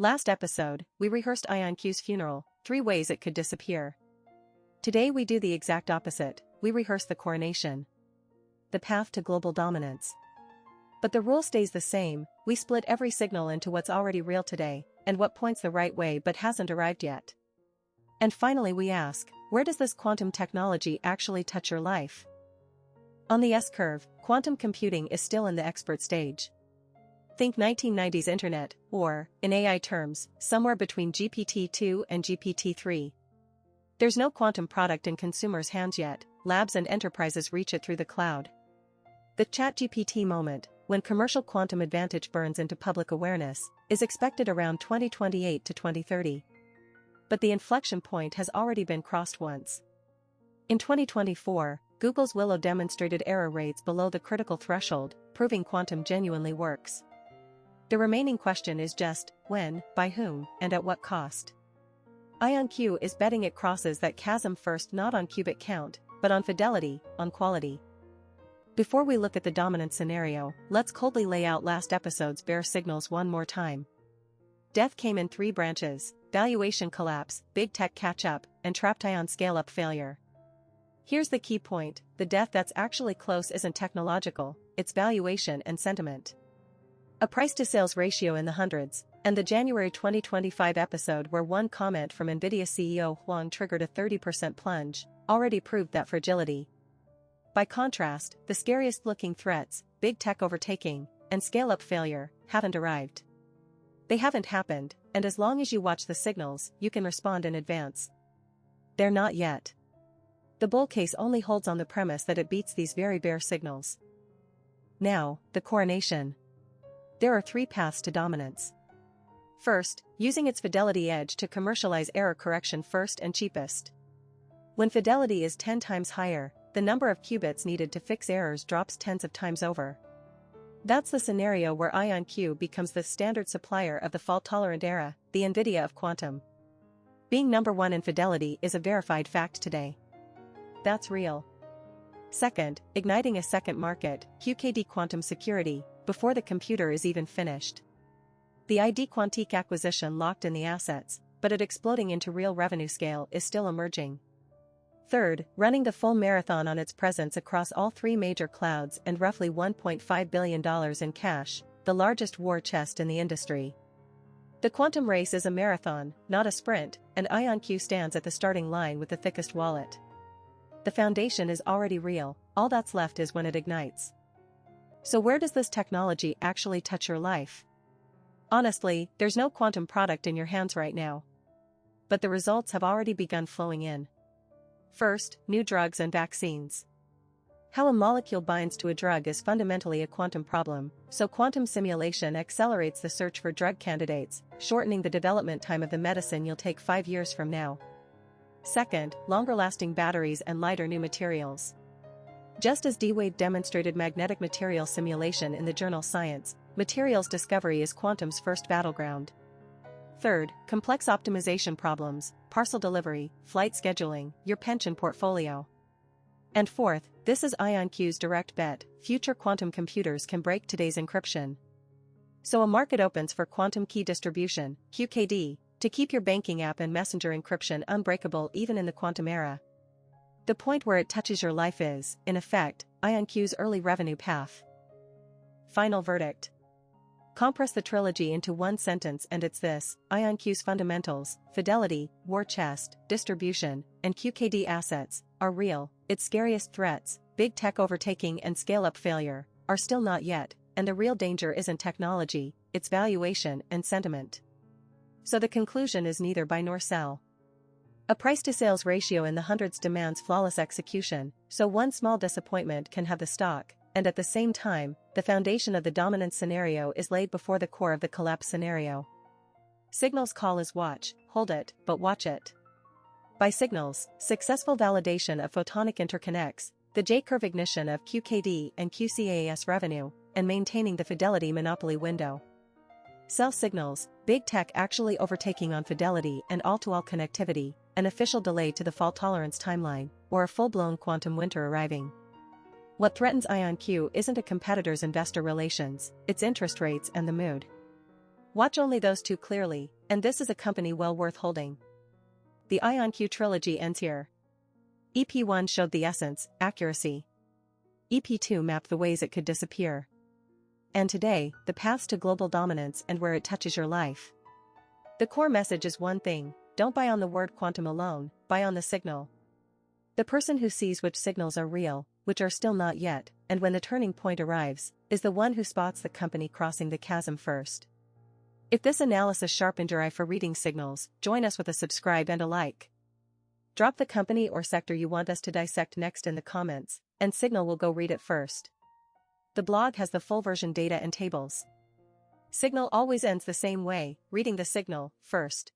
Last episode, we rehearsed IonQ's funeral, 3 ways it could disappear. Today we do the exact opposite, we rehearse the coronation. The path to global dominance. But the rule stays the same, we split every signal into what's already real today, and what points the right way but hasn't arrived yet. And finally we ask, where does this quantum technology actually touch your life? On the S-curve, quantum computing is still in the expert stage. Think 1990s internet, or, in AI terms, somewhere between GPT-2 and GPT-3. There's no quantum product in consumers' hands yet, labs and enterprises reach it through the cloud. The ChatGPT moment, when commercial quantum advantage burns into public awareness, is expected around 2028 to 2030. But the inflection point has already been crossed once. In 2024, Google's Willow demonstrated error rates below the critical threshold, proving quantum genuinely works. The remaining question is just, when, by whom, and at what cost? IonQ is betting it crosses that chasm first, not on qubit count, but on fidelity, on quality. Before we look at the dominant scenario, let's coldly lay out last episode's bear signals one more time. Death came in 3 branches: valuation collapse, big tech catch-up, and trapped ion scale-up failure. Here's the key point, the death that's actually close isn't technological, it's valuation and sentiment. A price-to-sales ratio in the hundreds, and the January 2025 episode where one comment from NVIDIA CEO Huang triggered a 30% plunge, already proved that fragility. By contrast, the scariest-looking threats, big tech overtaking, and scale-up failure, haven't arrived. They haven't happened, and as long as you watch the signals, you can respond in advance. They're not yet. The bull case only holds on the premise that it beats these very bare signals. Now, the coronation. There are 3 paths to dominance. First, using its fidelity edge to commercialize error correction first and cheapest. When fidelity is 10 times higher, the number of qubits needed to fix errors drops tens of times over. That's the scenario where IonQ becomes the standard supplier of the fault-tolerant era, the NVIDIA of quantum. Being number 1 in fidelity is a verified fact today. That's real. Second, igniting a second market, QKD quantum security, before the computer is even finished. The ID Quantique acquisition locked in the assets, but it exploding into real revenue scale is still emerging. Third, running the full marathon on its presence across all 3 major clouds and roughly $1.5 billion in cash, the largest war chest in the industry. The quantum race is a marathon, not a sprint, and IonQ stands at the starting line with the thickest wallet. The foundation is already real, all that's left is when it ignites. So where does this technology actually touch your life? Honestly, there's no quantum product in your hands right now. But the results have already begun flowing in. First, new drugs and vaccines. How a molecule binds to a drug is fundamentally a quantum problem, so quantum simulation accelerates the search for drug candidates, shortening the development time of the medicine you'll take 5 years from now. Second, longer-lasting batteries and lighter new materials. Just as D-Wave demonstrated magnetic material simulation in the journal Science, materials discovery is quantum's first battleground. Third, complex optimization problems, parcel delivery, flight scheduling, your pension portfolio. And fourth, this is IonQ's direct bet, future quantum computers can break today's encryption. So a market opens for quantum key distribution, QKD, to keep your banking app and messenger encryption unbreakable even in the quantum era. The point where it touches your life is, in effect, IonQ's early revenue path. Final verdict. Compress the trilogy into one sentence and it's this: IonQ's fundamentals, fidelity, war chest, distribution, and QKD assets, are real. Its scariest threats, big tech overtaking and scale-up failure, are still not yet, and the real danger isn't technology, it's valuation and sentiment. So the conclusion is neither buy nor sell. A price-to-sales ratio in the hundreds demands flawless execution, so one small disappointment can have the stock, and at the same time, the foundation of the dominant scenario is laid before the core of the collapse scenario. Signals call is watch, hold it, but watch it. By signals, successful validation of photonic interconnects, the J-curve ignition of QKD and QCAS revenue, and maintaining the fidelity monopoly window. Sell signals, big tech actually overtaking on fidelity and all-to-all connectivity, an official delay to the fault tolerance timeline, or a full-blown quantum winter arriving. What threatens IonQ isn't a competitor's investor relations, it's interest rates and the mood. Watch only those two clearly, and this is a company well worth holding. The IonQ trilogy ends here. EP1 showed the essence, accuracy. EP2 mapped the ways it could disappear. And today, the paths to global dominance and where it touches your life. The core message is one thing: don't buy on the word quantum alone, buy on the signal. The person who sees which signals are real, which are still not yet, and when the turning point arrives, is the one who spots the company crossing the chasm first. If this analysis sharpened your eye for reading signals, join us with a subscribe and a like. Drop the company or sector you want us to dissect next in the comments, and Signal will go read it first. The blog has the full version data and tables. Signal always ends the same way, reading the signal first.